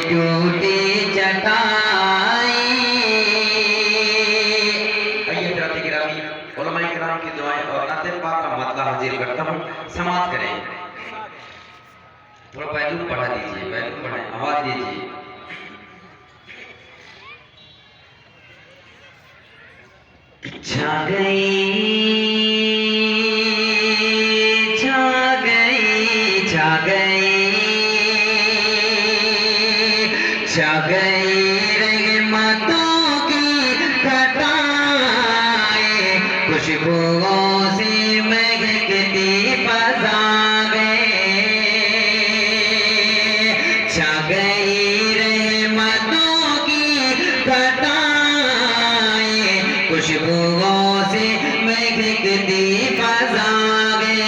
टूटी चटाई। आइए हज़रात गिरामी, उलमाए किराम की दुआएं और नाते पाक का मतला हाजिर करता हूँ, समाअत करें। थोड़ा वैल्यूम बढ़ा दीजिए, वैल्यूम बढ़ाएं, आवाज दीजिए। छा गई, छा गई, छा गई, छा गई रहमतों की घटाएं, खुशबुओं से महकती फज़ाएं। छा गई रहमतों की घटाएं, खुशबुओं से महकती फज़ाएं।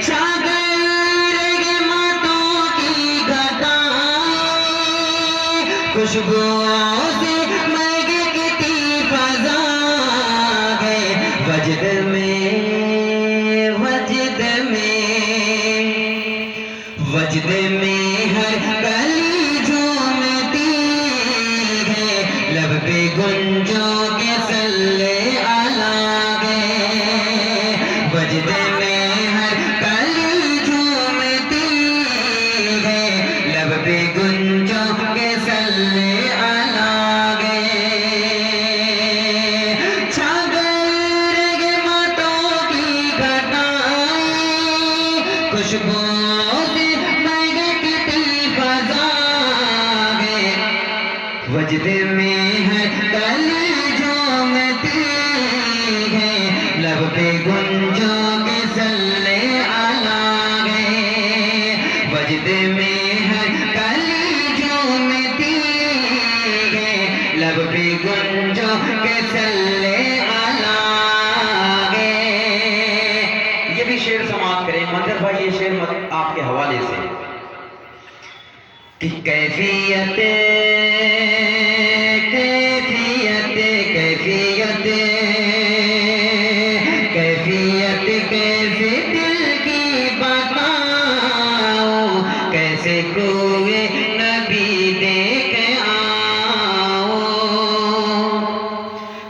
छा गई रहमतों की घटाएं, खुशबुओं से महकती फज़ाएं। वजद में, वजद में, वजद में हर गली झूमती है, लब पे गुंजों के सल्ले अला गए। वजद में हर गली झूमती है, लब पे गुंजों के सल्ले अला गए। छा गई रहमतों की घटाएं, खुशबुओं से महकती फज़ाएं। वजद में हर गली झूमती है, लब पे गुंजों के सल्ले अला गए। वजद में हर गली झूमती है, लब पे गुंजों के सल्ले अला गए। ये भी शेर समाप्त करें मंजर भाई, ये शेर आपके हवाले से कि कैफियत, कैफियत, कैफियत, कैफियत कैसे दिल की बताऊं, कैसे कोई नबी देख आऊं।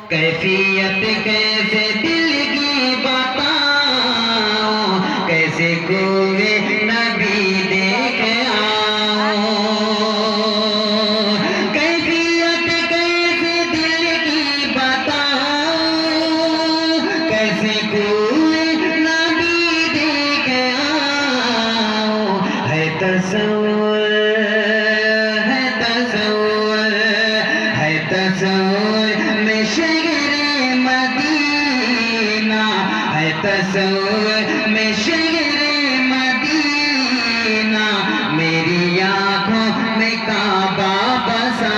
कैफियत कैसे दिल की बताऊं, कैसे कोई नबी देख आऊं। कैफियत कैसे दिल की बताऊं, कैसे कोई नबी देख आऊं। है तसव्वुर, है तसव्वुर, है तसव्वुर में शहरे मदीना, है तसव्वुर में शहरे मदीना। मेरी आँखों में काबा बसा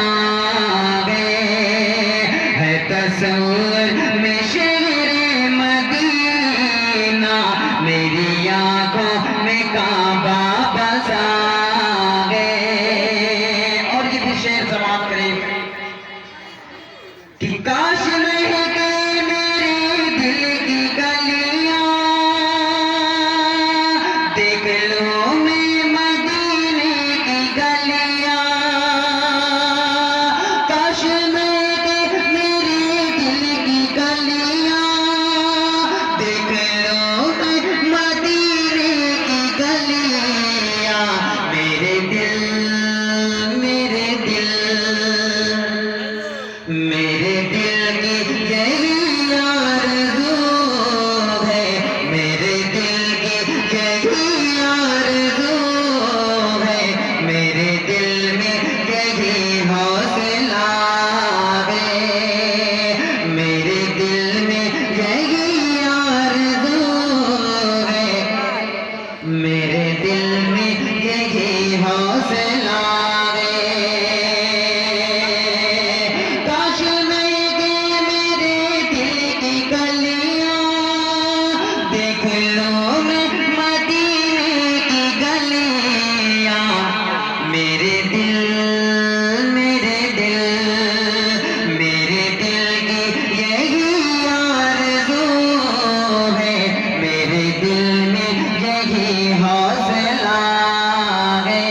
गए, है तसव्वुर में शहरे मदीना। मेरी आँखों में काबा बसा गए। और ये भी शेर समाप्त करें कि काश महके मेरे दिल की गलियां, देख लो मैं मदीने की गलियां। काश महके मेरे दिल की गलियां, देख लो मैं मदीने की गलियां। मेरे दिल, मेरे दिल, मेरे दिल की यही आरज़ू है, मेरे दिल की यही आरज़ू है। मेरे दिल में यही हौसला है, मेरे दिल में यही आरज़ू है। मेरे दिल में यही हौसला दिल में यही हौसला है।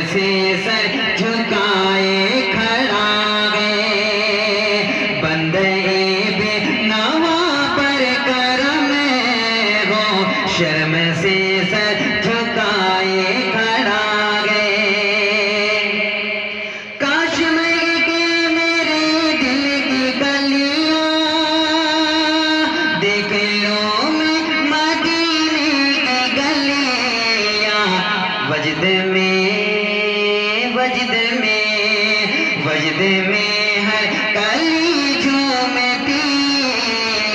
से सर झुकाए खड़ा गए, बंदे बेनवा पर करम हो, शर्म से सर झुकाए खड़ा गए। काश मैं के मेरे दिल की गलियां देख लो मैं मदीने की गलियां, वजद में हर कली झूमती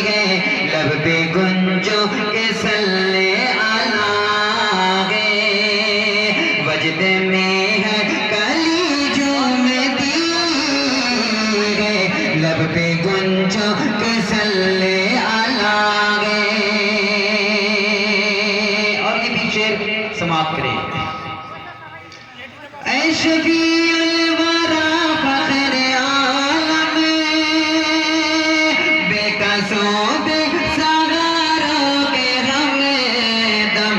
है, लब पे गुंजो के सल्ले आला गए, वजद में हर कली झूमती है, लब पे गुंजो के सल्ले आला गए। और ये भी शेर समाप्त करें। ऐ शफीउल वरा फख्र आलम, बेकसों बेसगारों के हमदम,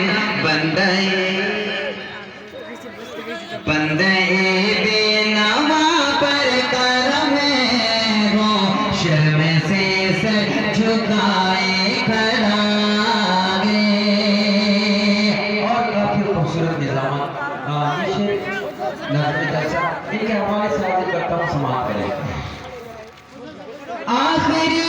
बंदे बेनवा पर करम हो, शर्म से सर झुकाए खड़ा गए। और काफी खूबसूरत निजाम इनके हवाले से करता हूँ, समाप्त करें। आखिरी